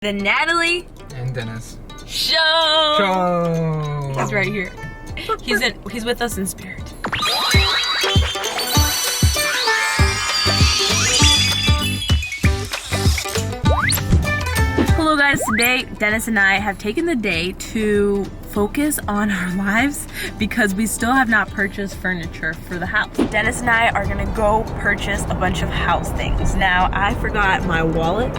The Natalie and Dennis show. He's right here. He's with us in spirit. Hello guys, today Dennis and I have taken the day to focus on our lives because we still have not purchased furniture for the house. Dennis and I are gonna go purchase a bunch of house things. Now, I forgot my wallet.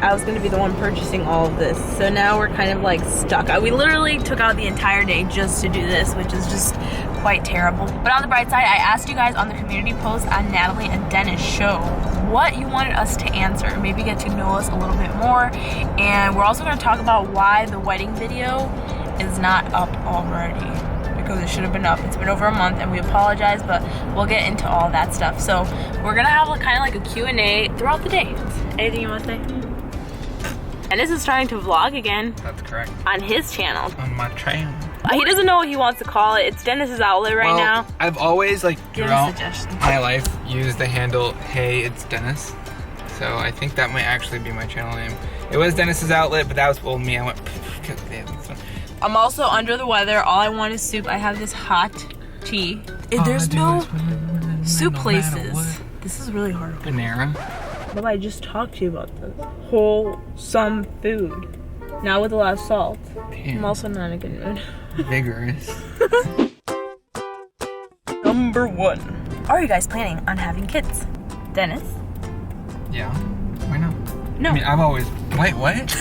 I was gonna be the one purchasing all of this. So now we're kind of like stuck. We literally took out the entire day just to do this, which is just quite terrible. But on the bright side, I asked you guys on the community post on Natalie and Dennis show what you wanted us to answer, maybe get to know us a little bit more. And we're also gonna talk about why the wedding video is not up already, because it should have been up. It's been over a month and we apologize, but we'll get into all that stuff. So we're gonna have kind of like a Q&A throughout the day. Anything you wanna say? Dennis is starting to vlog again. That's correct. On his channel. On my channel. He doesn't know what he wants to call it. It's Dennis's outlet right now. I've always, like, Give throughout suggestions. my life, used the handle, hey, it's Dennis. So I think that might actually be my channel name. It was Dennis's outlet, but that was old me. I went, I'm also under the weather. All I want is soup. I have this hot tea. There's no soup places. This is really hard. Panera. But I just talked to you about this. Wholesome food. Now with a lot of salt. Damn. I'm also not in a good mood. Vigorous. Number 1. Are you guys planning on having kids? Dennis? Yeah. Why not? No. I mean, I've always... Wait, what?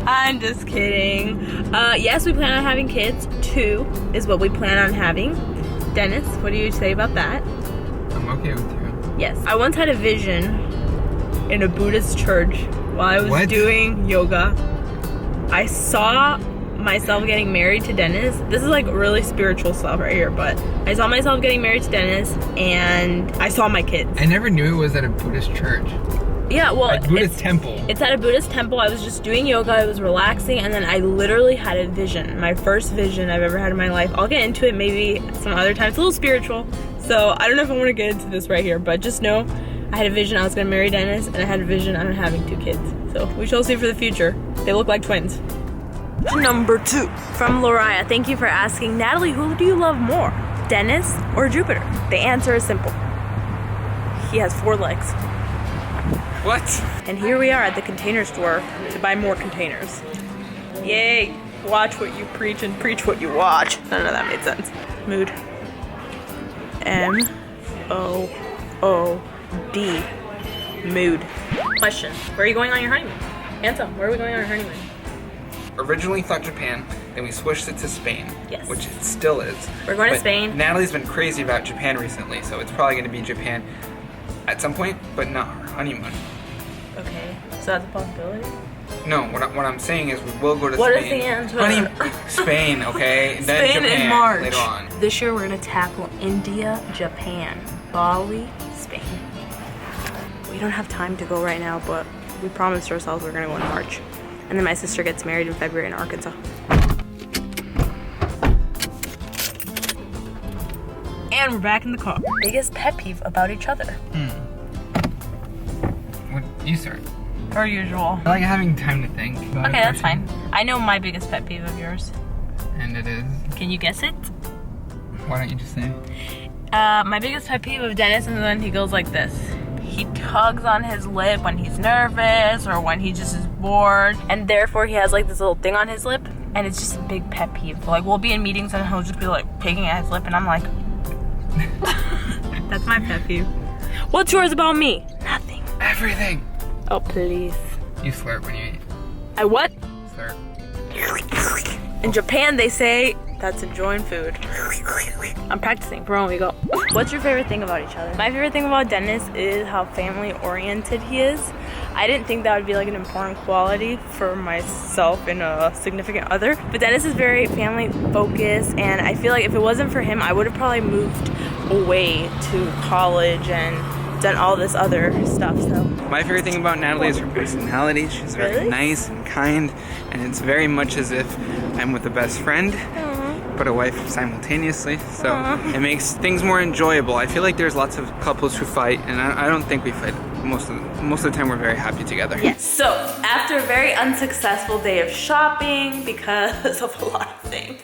I'm just kidding. Yes, we plan on having kids. 2 is what we plan on having. Dennis, what do you say about that? I'm okay with you. Yes. I once had a vision in a Buddhist church while I was doing yoga. I saw myself getting married to Dennis. This is like really spiritual stuff right here, but I saw myself getting married to Dennis and I saw my kids. I never knew it was at a Buddhist church. Yeah, well, like Buddhist temple. It's at a Buddhist temple. I was just doing yoga, I was relaxing, and then I literally had a vision. My first vision I've ever had in my life. I'll get into it maybe some other time. It's a little spiritual, so I don't know if I want to get into this right here, but just know I had a vision I was gonna marry Dennis, and I had a vision on having 2 kids. So we shall see for the future. They look like twins. Number 2. From Loriah, thank you for asking, Natalie, who do you love more, Dennis or Jupiter? The answer is simple. He has 4 legs. What? And here we are at the container store to buy more containers. Yay! Watch what you preach and preach what you watch. None of that made sense. Mood. M-O-O-D. Mood. Question. Where are you going on your honeymoon? Answer. Where are we going on our honeymoon? Originally thought Japan, then we switched it to Spain. Yes. Which it still is. We're going to Spain. Natalie's been crazy about Japan recently, so it's probably going to be Japan at some point, but not our honeymoon. Okay. So that's a possibility? No, what I'm saying is we will go to What Spain. is the answer? Spain, okay? And then Spain Japan in March. later on. This year we're gonna tackle India, Japan, Bali, Spain. We don't have time to go right now, but we promised ourselves we're gonna go in March. And then my sister gets married in February in Arkansas. And we're back in the car. Biggest pet peeve about each other? What, you start. Per usual. I like having time to think. Okay, that's fine. I know my biggest pet peeve of yours. And it is? Can you guess it? Why don't you just say? My biggest pet peeve of Dennis, and then he goes like this. He tugs on his lip when he's nervous or when he just is bored, and therefore he has like this little thing on his lip, and it's just a big pet peeve. Like, we'll be in meetings and he'll just be like picking at his lip, and I'm like, that's my pet peeve. What's yours about me? Nothing. Everything. Oh, please. You flirt when you eat. I what? Flirt. In Japan, they say that's enjoying food. I'm practicing for when we go. What's your favorite thing about each other? My favorite thing about Dennis is how family oriented he is. I didn't think that would be like an important quality for myself and a significant other, but Dennis is very family focused, and I feel like if it wasn't for him, I would have probably moved away to college and done all this other stuff. So my favorite thing about Natalie is her personality. She's very nice and kind, and it's very much as if I'm with a best friend but a wife simultaneously, so it makes things more enjoyable. I feel like there's lots of couples who fight, and I don't think we fight most of the time we're very happy together. Yes. So after a very unsuccessful day of shopping because of a lot of things.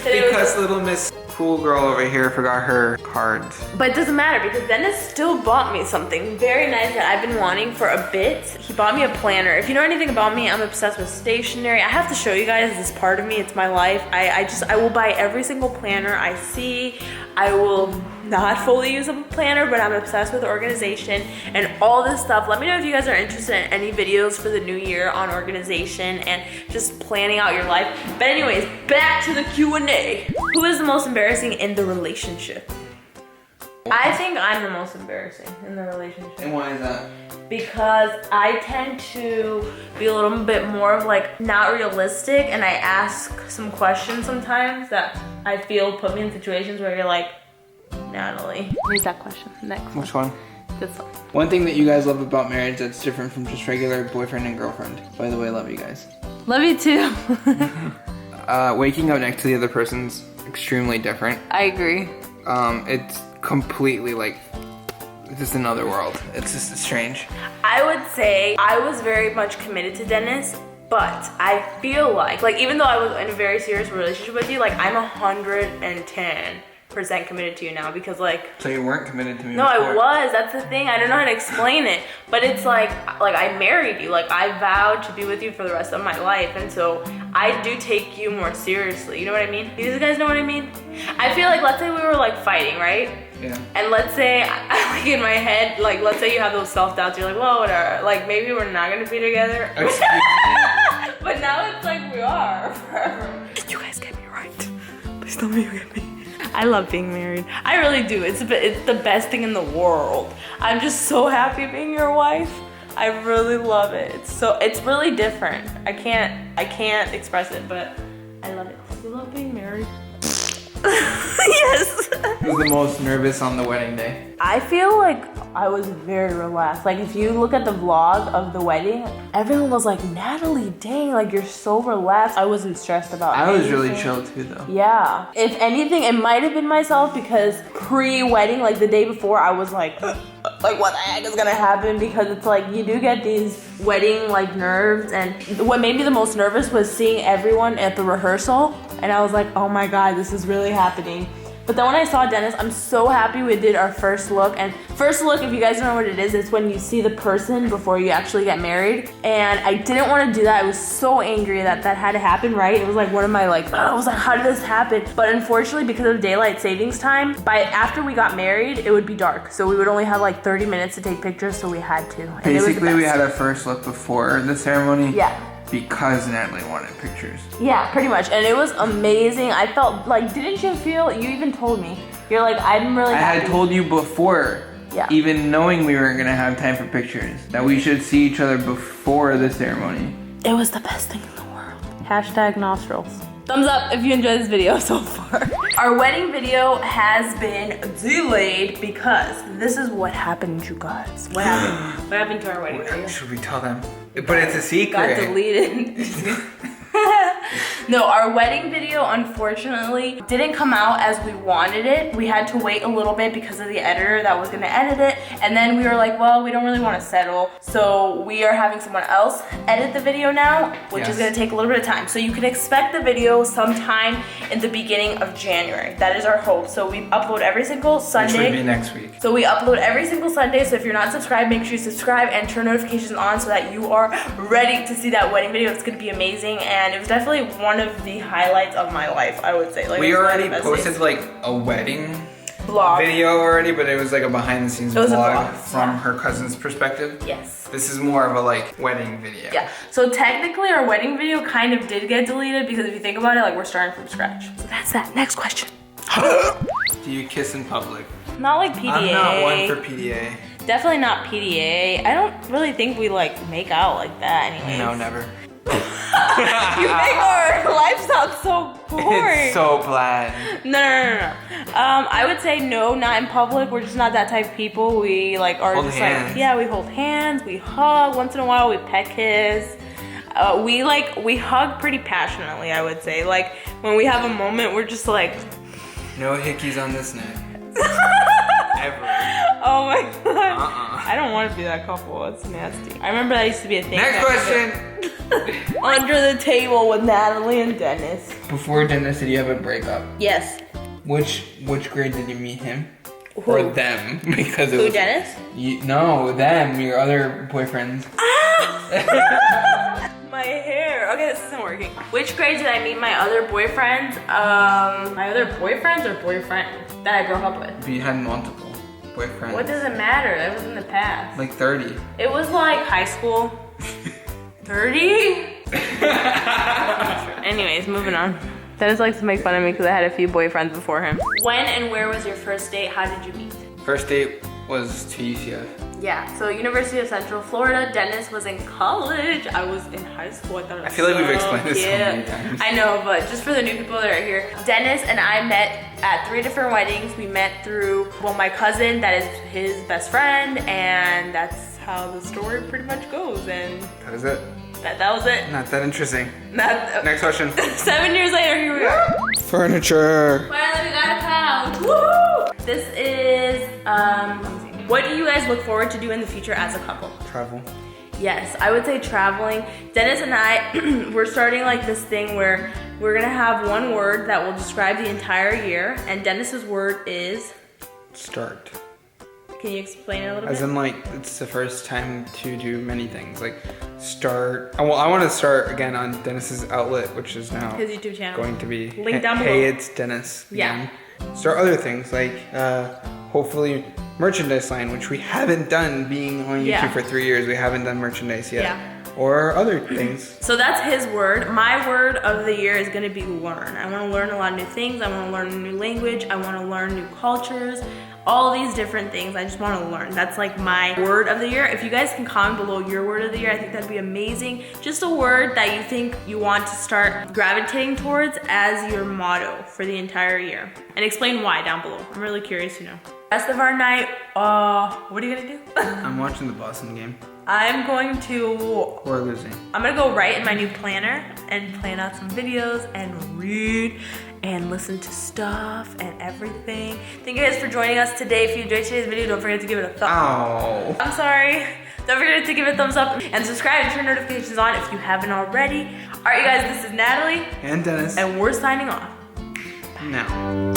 Because little Miss Cool Girl over here forgot her cards. But it doesn't matter because Dennis still bought me something very nice that I've been wanting for a bit. He bought me a planner. If you know anything about me, I'm obsessed with stationery. I have to show you guys this part of me. It's my life. I will buy every single planner I see. I will not fully use a planner, but I'm obsessed with organization and all this stuff. Let me know if you guys are interested in any videos for the new year on organization and just planning out your life. But anyways, back to the Q&A. Who is the most embarrassing in the relationship? I think I'm the most embarrassing in the relationship. And why is that? Because I tend to be a little bit more of like not realistic, and I ask some questions sometimes that I feel put me in situations where you're like, Natalie. Here's that question. Next. Which one? This one. One thing that you guys love about marriage that's different from just regular boyfriend and girlfriend. By the way, I love you guys. Love you too. Waking up next to the other person's extremely different. I agree. It's completely like just another world. It's just strange. I would say I was very much committed to Dennis, but I feel like even though I was in a very serious relationship with you, like I'm 110% committed to you now because like. So you weren't committed to me No, before. I was. That's the thing. I don't know how to explain it, but it's like I married you. Like I vowed to be with you for the rest of my life, and so I do take you more seriously. You know what I mean? You guys know what I mean? I feel like let's say we were like fighting, right? Yeah. And let's say, like in my head, like let's say you have those self-doubts, you're like, well, whatever. Like maybe we're not gonna be together. But now it's like we are forever. You guys get me right. Please tell me you get me. I love being married. I really do. It's the best thing in the world. I'm just so happy being your wife. I really love it. It's really different. I can't express it, but I love it. You love being married? Yes. Who's the most nervous on the wedding day? I feel like I was very relaxed. Like if you look at the vlog of the wedding, everyone was like, Natalie, dang, like you're so relaxed. I wasn't stressed about anything. I was really chill too though. Yeah. If anything, it might have been myself because pre-wedding, like the day before, I was like what the heck is gonna happen? Because it's like you do get these wedding like nerves, and what made me the most nervous was seeing everyone at the rehearsal, and I was like, oh my god, this is really happening. But then when I saw Dennis, I'm so happy we did our first look. And first look, if you guys don't know what it is, it's when you see the person before you actually get married. And I didn't want to do that. I was so angry that had to happen, right? It was like one of my I was like, how did this happen? But unfortunately, because of daylight savings time, after we got married, it would be dark. So we would only have like 30 minutes to take pictures, so we had to. And basically, we had our first look before the ceremony. Yeah. Because Natalie wanted pictures. Yeah, pretty much. And it was amazing. I felt like, didn't you feel, you even told me, you're like, I'm really happy. I had told you before, yeah, even knowing we weren't gonna have time for pictures, that we should see each other before the ceremony. It was the best thing in the world. Hashtag nostrils. Thumbs up if you enjoyed this video so far. Our wedding video has been delayed because this is what happened, you guys. What happened? What happened to our wedding video? Should we tell them? But it's a secret. Got deleted. No, our wedding video unfortunately didn't come out as we wanted it. We had to wait a little bit because of the editor that was gonna edit it. And then we were like, well, we don't really wanna settle. So we are having someone else edit the video now, which is gonna take a little bit of time. So you can expect the video sometime in the beginning of January. That is our hope. So we upload every single Sunday. Which would be next week. So we upload every single Sunday. So if you're not subscribed, make sure you subscribe and turn notifications on so that you are ready to see that wedding video. It's gonna be amazing. And it was definitely one of the highlights of my life, I would say. Like, we already posted like a wedding vlog video already, but it was like a behind the scenes vlog from her cousin's perspective. Yes. This is more of a like wedding video. Yeah. So technically our wedding video kind of did get deleted because if you think about it, like we're starting from scratch. So that's that. Next question. Do you kiss in public? Not like PDA. I'm not one for PDA. Definitely not PDA. I don't really think we like make out like that anyways. No, never. You make our life sound so boring. It's so bland. No. I would say no, not in public. We're just not that type of people. We like are hold just hands. like, yeah, we hold hands, we hug. Once in a while we pet kiss. We hug pretty passionately, I would say. Like when we have a moment, we're just like, no hickeys on this neck. Ever. Oh my god. I don't want to be that couple. It's nasty. I remember that used to be a thing. Next question. Under the table with Natalie and Dennis. Before Dennis, did you have a breakup? Yes. Which grade did you meet him? Who? Or them? Because it Who, was, Dennis? no, them, your other boyfriends. My hair. Okay, this isn't working. Which grade did I meet my other boyfriends? My other boyfriends or boyfriend that I broke up with? But you had multiple boyfriends. What does it matter? That was in the past. Like 30. It was like high school. 30? Anyways, moving on. Dennis likes to make fun of me because I had a few boyfriends before him. When and where was your first date? How did you meet? First date was to UCF. Yeah, so University of Central Florida. Dennis was in college. I was in high school. I feel like we've explained this so many times. I know, but just for the new people that are here, Dennis and I met at 3 different weddings. We met through, well, my cousin, that is his best friend, and that's how the story pretty much goes. And That is it. that was it. Not that interesting. Next question. 7 years later, here we are. Furniture. Finally, we got a couch. Woo! This is, let me see. What do you guys look forward to do in the future as a couple? Travel. Yes, I would say traveling. Dennis and I, we're starting like this thing where we're gonna have one word that will describe the entire year, and Dennis's word is? Start. Can you explain it a little As bit? in, like, it's the first time to do many things. Like, start. Well, I want to start again on Dennis's outlet, which is now His YouTube channel. going to be Link down below. Hey, it's Dennis. Yeah. again. Start other things like hopefully merchandise line, which we haven't done. Being on YouTube Yeah. for 3 years, we haven't done merchandise yet. Yeah. Or other things. So that's his word. My word of the year is gonna be learn. I wanna learn a lot of new things. I wanna learn a new language. I wanna learn new cultures. All these different things. I just wanna learn. That's like my word of the year. If you guys can comment below your word of the year, I think that'd be amazing. Just a word that you think you want to start gravitating towards as your motto for the entire year. And explain why down below. I'm really curious to know. Rest of our night, what are you gonna do? I'm watching the Boston game. I'm going to We're losing. I'm gonna go write in my new planner and plan out some videos and read and listen to stuff and everything. Thank you guys for joining us today. If you enjoyed today's video, don't forget to give it a thumbs up. Ow. I'm sorry. Don't forget to give it a thumbs up and subscribe and turn notifications on if you haven't already. All right, you guys, this is Natalie. And Dennis. And we're signing off. Now.